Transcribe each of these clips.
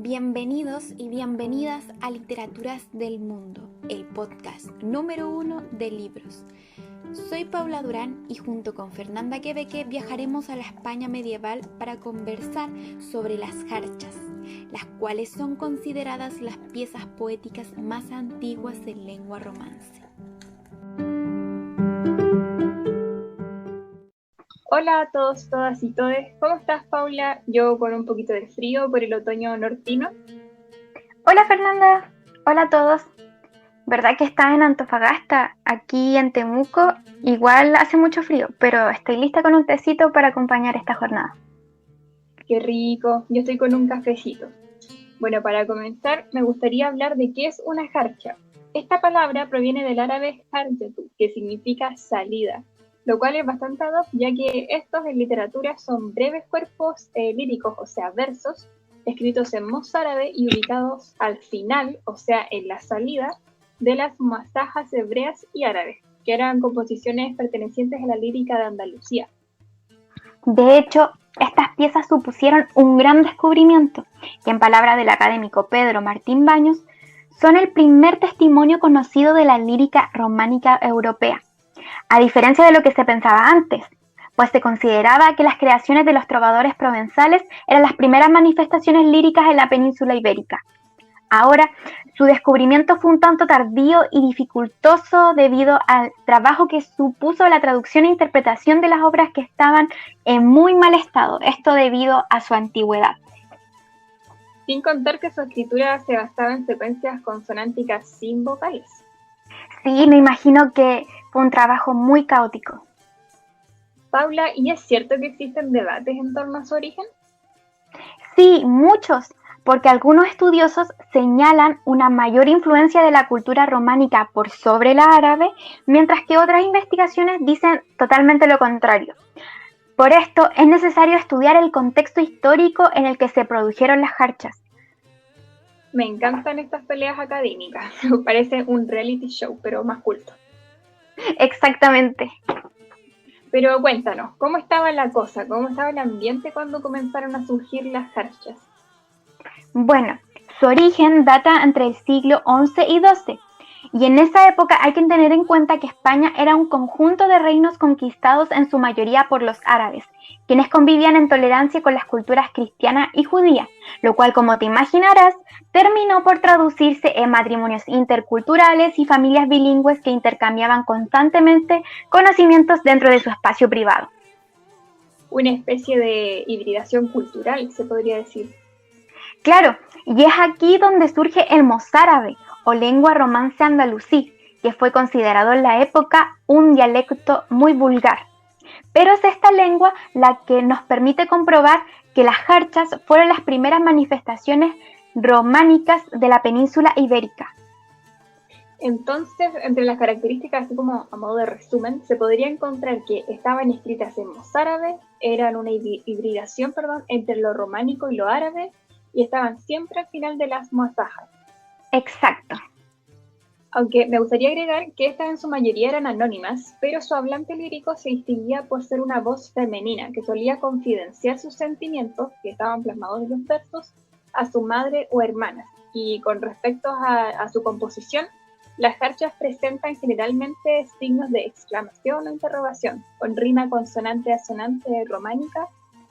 Bienvenidos y bienvenidas a Literaturas del Mundo, el podcast número 1 de libros. Soy Paula Durán y junto con Fernanda Queveque viajaremos a la España medieval para conversar sobre las jarchas, las cuales son consideradas las piezas poéticas más antiguas en lengua romance. Hola a todos, todas y todes. ¿Cómo estás, Paula? Yo con un poquito de frío por el otoño nortino. Hola Fernanda, hola a todos. ¿Verdad que estás en Antofagasta? Aquí en Temuco igual hace mucho frío, pero estoy lista con un tecito para acompañar esta jornada. Qué rico, yo estoy con un cafecito. Bueno, para comenzar, me gustaría hablar de qué es una jarcha. Esta palabra proviene del árabe harjatu, que significa salida, lo cual es bastante ad hoc, ya que estos en literatura son breves cuerpos líricos, o sea, versos, escritos en mozárabe y ubicados al final, o sea, en la salida, de las masajas hebreas y árabes, que eran composiciones pertenecientes a la lírica de Andalucía. De hecho, estas piezas supusieron un gran descubrimiento, y en palabras del académico Pedro Martín Baños, son el primer testimonio conocido de la lírica románica europea, a diferencia de lo que se pensaba antes, pues se consideraba que las creaciones de los trovadores provenzales eran las primeras manifestaciones líricas en la península ibérica. Ahora, su descubrimiento fue un tanto tardío y dificultoso debido al trabajo que supuso la traducción e interpretación de las obras que estaban en muy mal estado, esto debido a su antigüedad. Sin contar que su escritura se basaba en secuencias consonánticas sin vocales. Sí, me imagino que fue un trabajo muy caótico. Paula, ¿y es cierto que existen debates en torno a su origen? Sí, muchos, porque algunos estudiosos señalan una mayor influencia de la cultura románica por sobre la árabe, mientras que otras investigaciones dicen totalmente lo contrario. Por esto es necesario estudiar el contexto histórico en el que se produjeron las jarchas. Me encantan estas peleas académicas, parece un reality show, pero más culto. Exactamente. Pero cuéntanos, ¿cómo estaba la cosa? ¿Cómo estaba el ambiente cuando comenzaron a surgir las jarchas? Bueno, su origen data entre el siglo XI y XII, y en esa época hay que tener en cuenta que España era un conjunto de reinos conquistados en su mayoría por los árabes, quienes convivían en tolerancia con las culturas cristiana y judía, lo cual, como te imaginarás, terminó por traducirse en matrimonios interculturales y familias bilingües que intercambiaban constantemente conocimientos dentro de su espacio privado. Una especie de hibridación cultural, se podría decir. Claro, y es aquí donde surge el mozárabe, o lengua romance andalusí, que fue considerado en la época un dialecto muy vulgar. Pero es esta lengua la que nos permite comprobar que las jarchas fueron las primeras manifestaciones románicas de la península ibérica. Entonces, entre las características, así como a modo de resumen, se podría encontrar que estaban escritas en mozárabe, eran una hibridación, entre lo románico y lo árabe, y estaban siempre al final de las masajas. Exacto. Aunque me gustaría agregar que estas en su mayoría eran anónimas, pero su hablante lírico se distinguía por ser una voz femenina que solía confidenciar sus sentimientos, que estaban plasmados en los versos, a su madre o hermanas. Y con respecto a su composición, las jarchas presentan generalmente signos de exclamación o interrogación, con rima consonante-asonante románica,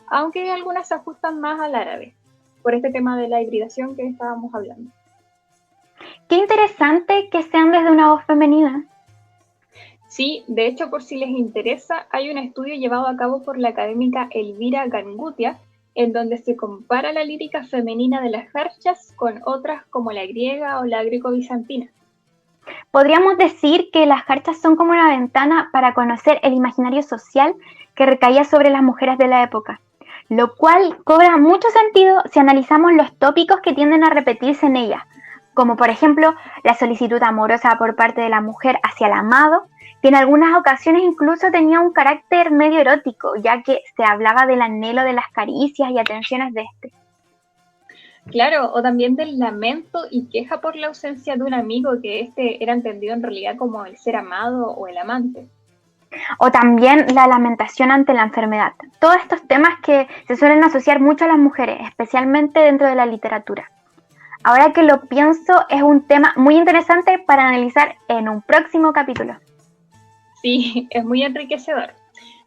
aunque algunas se ajustan más al árabe, por este tema de la hibridación que estábamos hablando. Qué interesante que sean desde una voz femenina. Sí, de hecho, por si les interesa, hay un estudio llevado a cabo por la académica Elvira Gangutia, en donde se compara la lírica femenina de las jarchas con otras como la griega o la greco-bizantina. Podríamos decir que las jarchas son como una ventana para conocer el imaginario social que recaía sobre las mujeres de la época, lo cual cobra mucho sentido si analizamos los tópicos que tienden a repetirse en ellas, como por ejemplo la solicitud amorosa por parte de la mujer hacia el amado, que en algunas ocasiones incluso tenía un carácter medio erótico, ya que se hablaba del anhelo de las caricias y atenciones de este. Claro, o también del lamento y queja por la ausencia de un amigo, que este era entendido en realidad como el ser amado o el amante. O también la lamentación ante la enfermedad. Todos estos temas que se suelen asociar mucho a las mujeres, especialmente dentro de la literatura. ahora que lo pienso, es un tema muy interesante para analizar en un próximo capítulo. Sí, es muy enriquecedor.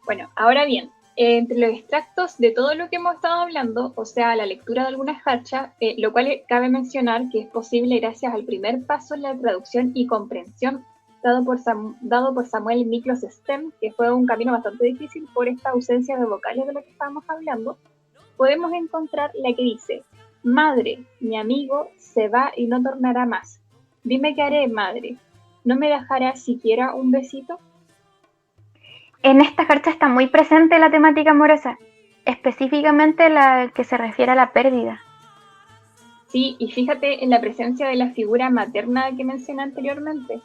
Bueno, ahora bien, entre los extractos de todo lo que hemos estado hablando, o sea, la lectura de algunas jarchas, lo cual cabe mencionar que es posible gracias al primer paso en la traducción y comprensión dado por Samuel Miklos Stem, que fue un camino bastante difícil por esta ausencia de vocales de lo que estábamos hablando, podemos encontrar la que dice: madre, mi amigo se va y no tornará más. Dime qué haré, madre. ¿No me dejará siquiera un besito? En esta jarcha está muy presente la temática amorosa, específicamente la que se refiere a la pérdida. Sí, y fíjate en la presencia de la figura materna que mencioné anteriormente.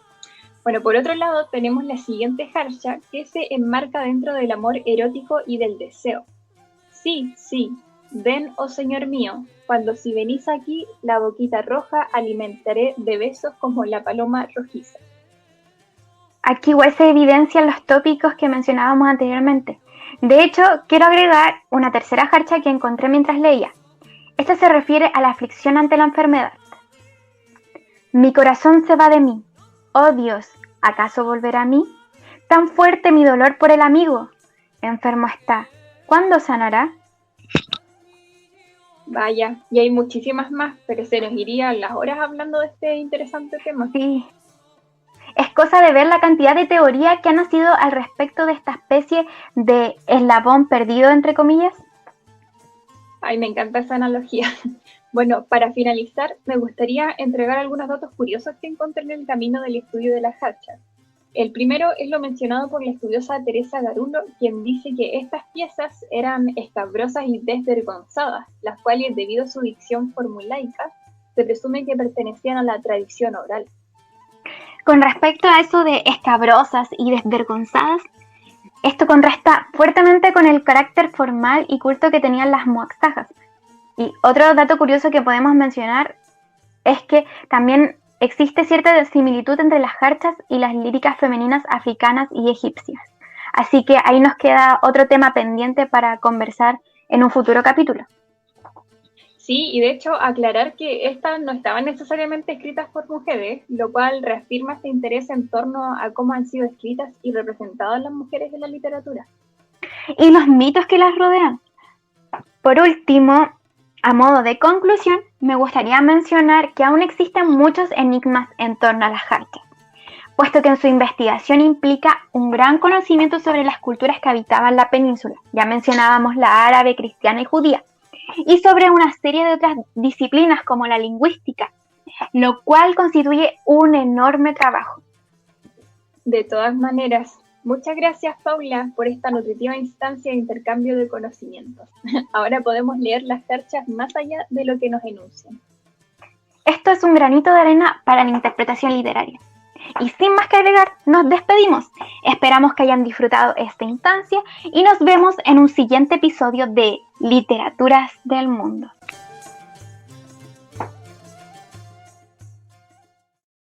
Bueno, por otro lado tenemos la siguiente jarcha que se enmarca dentro del amor erótico y del deseo. Sí, sí, ven, oh Señor mío, cuando si venís aquí, la boquita roja alimentaré de besos como la paloma rojiza. Aquí igual se evidencian los tópicos que mencionábamos anteriormente. De hecho, quiero agregar una tercera jarcha que encontré mientras leía. Esta se refiere a la aflicción ante la enfermedad. Mi corazón se va de mí. Oh Dios, ¿acaso volverá a mí? Tan fuerte mi dolor por el amigo. Enfermo está. ¿Cuándo sanará? Vaya, y hay muchísimas más, pero se nos irían las horas hablando de este interesante tema. Sí. Es cosa de ver la cantidad de teoría que ha nacido al respecto de esta especie de eslabón perdido, entre comillas. Ay, me encanta esa analogía. Bueno, para finalizar, me gustaría entregar algunos datos curiosos que encontré en el camino del estudio de las jarchas. El primero es lo mencionado por la estudiosa Teresa Garulo, quien dice que estas piezas eran escabrosas y desvergonzadas, las cuales, debido a su dicción formulaica, se presume que pertenecían a la tradición oral. Con respecto a eso de escabrosas y desvergonzadas, esto contrasta fuertemente con el carácter formal y culto que tenían las muaxajas. Y otro dato curioso que podemos mencionar es que también existe cierta similitud entre las jarchas y las líricas femeninas africanas y egipcias. Así que ahí nos queda otro tema pendiente para conversar en un futuro capítulo. Sí, y de hecho aclarar que estas no estaban necesariamente escritas por mujeres, lo cual reafirma este interés en torno a cómo han sido escritas y representadas las mujeres en la literatura. Y los mitos que las rodean. Por último, a modo de conclusión, me gustaría mencionar que aún existen muchos enigmas en torno a las jarchas, puesto que en su investigación implica un gran conocimiento sobre las culturas que habitaban la península. Ya mencionábamos la árabe, cristiana y judía, y sobre una serie de otras disciplinas como la lingüística, lo cual constituye un enorme trabajo. De todas maneras, muchas gracias, Paula, por esta nutritiva instancia de intercambio de conocimientos. Ahora podemos leer las jarchas más allá de lo que nos enuncian. Esto es un granito de arena para la interpretación literaria. Y sin más que agregar, nos despedimos. Esperamos que hayan disfrutado esta instancia y nos vemos en un siguiente episodio de Literaturas del Mundo.